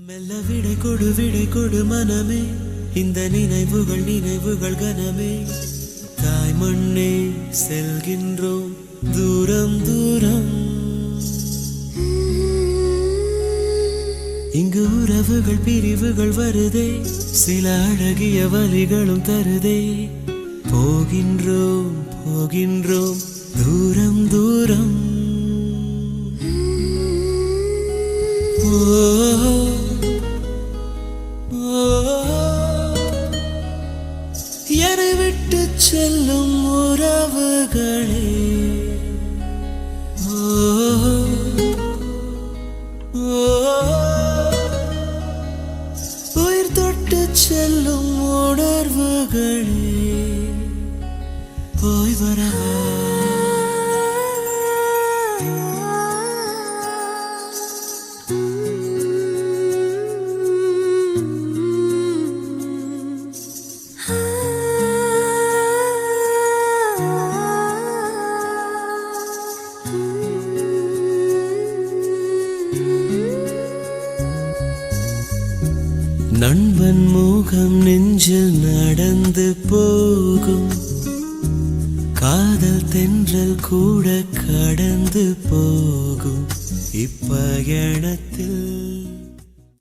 மெல்ல விடை கொடு மனமே, இந்த நினைவுகள் கனமே. தாய் மண்ணே செல்கின்றோம் தூரம் தூரம். இங்கு உறவுகள் பிரிவுகள் வருதே, சில அழகிய வலிகளும் தருதே. போகின்றோம் போகின்றோம் தூரம் தூரம். என்னை விட்டு செல்லும் உறவுகளே, உயிர் தொட்டு செல்லும் உணர்வுகளே, போய் வரவா. நண்பன் முகம் நெஞ்சில் நடந்து போகும், காதல் தென்றல் கூட கடந்து போகும் இப்பயணத்தில்.